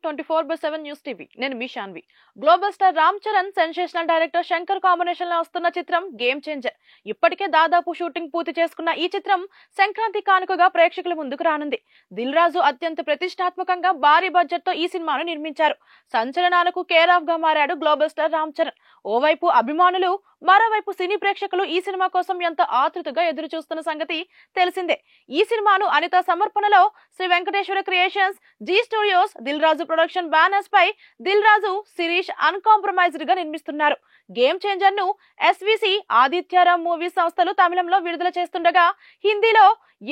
24/7 news TV. నేను మీ Shanvi. Global star Ram Charan, sensational director Shankar combination లో వస్తున్న చిత్రం గేమ్ చేంజర్. ఇప్పటికే దాదాపు షూటింగ్ పూర్తి చేసుకున్న ఈ చిత్రం సంక్రాంతి కానుకగా ప్రేక్షకుల ముందుకు రానుంది. దిల్ రాజు అత్యంత ప్రతిష్టాత్మకంగా భారీ బడ్జెట్ తో ఈ సినిమాను నిర్మించారు. సంచలనాలకు కేర్ ఆఫ్ గా మారాడు గ్లోబల్ స్టార్ రామ్ చరణ్. ఓవైపు అభిమానులు, మరోవైపు సినీ ప్రేక్షకులు ఈ సినిమా కోసం ఎంత ఆతృతగా ఎదురు చూస్తున్న సంగతి తెలిసిందే. ఈ సినిమాను అనిత సమర్పణలో Sri Venkateswara creations, Zee studios, Dil Raju production banners పై దిల్ రాజు, శిరీష్ అన్కాంప్రమైజ్డ్ గా నిర్మిస్తున్నారు. గేమ్ చేంజర్ ను ఎస్విసి, ఆదిత్యరామ్ మూవీస్ సంస్థలు తమిళంలో విడుదల చేస్తుండగా హిందీలో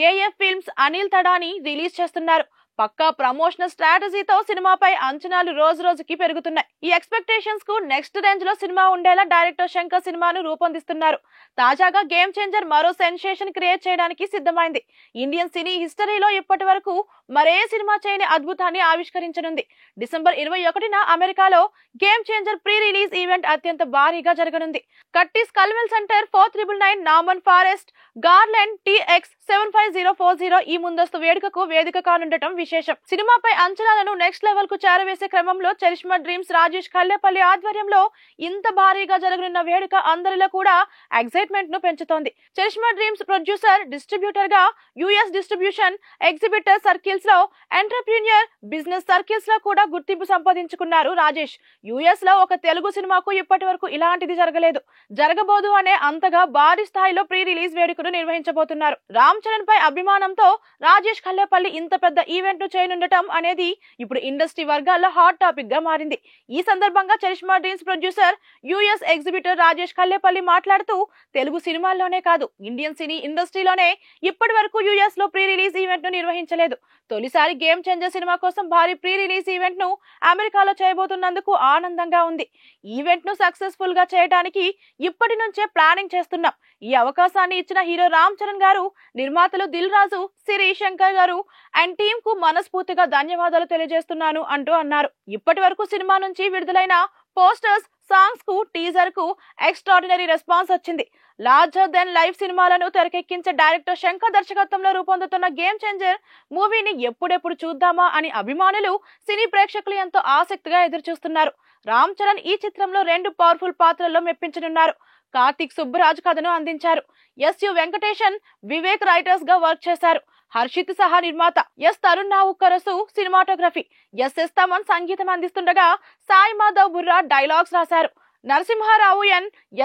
AF films, Anil Thadani release చేస్తున్నారు. పక్కా ప్రమోషనల్ స్ట్రాటజీతో సినిమాపై అంచనాలు రోజు రోజుకి పెరుగుతున్నాయి. ఈ ఎక్స్పెక్టేషన్స్ కు నెక్స్ట్ రేంజ్ లో సినిమా ఉండేలా డైరెక్టర్ శంకర్ సినిమాను రూపొందిస్తున్నారు. తాజాగా గేమ్ చేంజర్ మరో సెన్సేషన్ క్రియేట్ చేయడానికి సిద్ధమైంది. ఇండియన్ సినీ హిస్టరీలో ఇప్పటి వరకు మరే సినిమా చేయని అద్భుతాన్ని ఆవిష్కరించనుంది. డిసెంబర్ 21న అమెరికాలో game changer pre release event అత్యంత భారీగా జరగనుంది. కట్టిస్ కల్వెల్ సెంటర్, 4999 నార్మన్ ఫారెస్ట్, గార్లెండ్ TX 75040 ఈ ముందస్తు వేడుకకు వేదిక కానుండటం విశేషం. సినిమాపై అంచనాలను నెక్స్ట్ లెవెల్ కు చేరవేసే క్రమంలో చరిష్మా డ్రీమ్స్ రాజేష్ ఖల్లేపల్లి ఆధ్వర్యంలో ఇంత భారీగా జరగనున్న వేడుక అందరిలో కూడా ఎక్సైట్మెంట్ ను పెంచుతోంది. చరిష్మా డ్రీమ్స్ ప్రొడ్యూసర్, డిస్ట్రిబ్యూటర్ గా యుఎస్ డిస్ట్రిబ్యూషన్, ఎగ్జిబిటర్ సర్కిల్స్ లో, ఎంటర్‌ప్రెన్యూర్ బిజినెస్ సర్కిల్స్ లో కూడా గుర్తింపు సంపాదించుకున్నారు రాజేష్. యుఎస్ లో ఒక తెలుగు సినిమాకు ఇప్పటి వరకు ఇలాంటిది జరగలేదు. జరగబోదు అనే అంతగా భారీ స్థాయిలో ప్రీ రిలీజ్ వేడుకను నిర్వహించబోతున్నారు. రామ్ చరణ్ పై అభిమానంతో రాజేష్ ఖల్లేపల్లి ఇంత పెద్ద ఈవెంట్ ను చేయనుండటం అనేది ఇప్పుడు ఇండస్ట్రీ వర్గాల్లో హాట్ టాపిక్ గా మారింది. ఈ సందర్భంగా Charisma Dreams producer, US exhibitor Rajesh Khallepalli మాట్లాడుతూ, తెలుగు సినిమాల్లోనే కాదు, ఇండియన్ సినీ ఇండస్ట్రీలోనే ఇప్పటి వరకు యుఎస్ లో ప్రీ రిలీజ్ ఈవెంట్ ను నిర్వహించలేదు. తొలిసారి గేమ్ చేంజర్ సినిమా కోసం భారీ ప్రీ రిలీజ్ ఈవెంట్ ను అమెరికాలో చేయబోతున్నందుకు ఆనందంగా ఉంది. ఈవెంట్ ను సక్సెస్ఫుల్ గా చేయడానికి ఇప్పటి నుంచే ప్లానింగ్ చేస్తున్నాం. ఈ అవకాశాన్ని ఇచ్చిన హీరో రామ్ చరణ్ గారు, నిర్మాతలు దిల్ రాజు, శిరీష్, శంకర్ గారు అండ్ టీమ్ కు మనస్ఫూర్తిగా ధన్యవాదాలు తెలియజేస్తున్నాను అంటూ అన్నారు. ఇప్పటి వరకు సినిమా నుంచి విడుదలైన పోస్టర్స్, సాంగ్స్ కు, టీజర్ కు ఎక్స్ట్రాడినరీ రెస్పాన్స్ వచ్చింది. లార్జర్ దెన్ లైఫ్ సినిమాలను తెరకెక్కించే డైరెక్టర్ శంకర్ దర్శకత్వంలో రూపొందుతున్న గేమ్ చేంజర్ మూవీని ఎప్పుడెప్పుడు చూద్దామా అని అభిమానులు, సినీ ప్రేక్షకులు ఎంతో ఆసక్తిగా ఎదురు చూస్తున్నారు. రామ్ చరణ్ ఈ చిత్రంలో 2 పవర్ఫుల్ పాత్రల్లో మెప్పించనున్నారు. కార్తిక్ సుబ్బరాజ్ కథను అందించారు. ఎస్యు వెంకటేశన్, వివేక్ రైటర్స్ గా వర్క్ చేశారు. హర్షిత్ సహా నిర్మాత. తరుణ్ నావుక్కరసు సినిమాటోగ్రఫీ. ఎస్ తమన్ సంగీతం అందిస్తుండగా సాయి మాధవ్ బుర్రా డైలాగ్స్ రాశారు. Narasimha Rao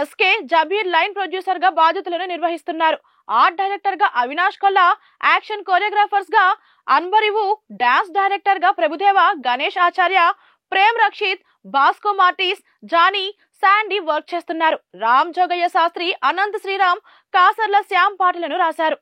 SK Jabeer line producer గా బాధ్యతలను నిర్వహిస్తున్నారు. ఆర్ట్ డైరెక్టర్ గా అవినాష్ కొల్లా, యాక్షన్ కోరియోగ్రాఫర్స్ గా అన్బరివు, డాన్స్ డైరెక్టర్ గా ప్రభుదేవ, గణేష్ ఆచార్య, ప్రేమ్ రక్షిత్, బాస్కో మార్టిస్, జానీ, శాండీ వర్క్ చేస్తున్నారు. రామ్ జోగయ్య శాస్త్రి, అనంత్ శ్రీరామ్, కాసర్ల శ్యామ్ పాటలను రాశారు.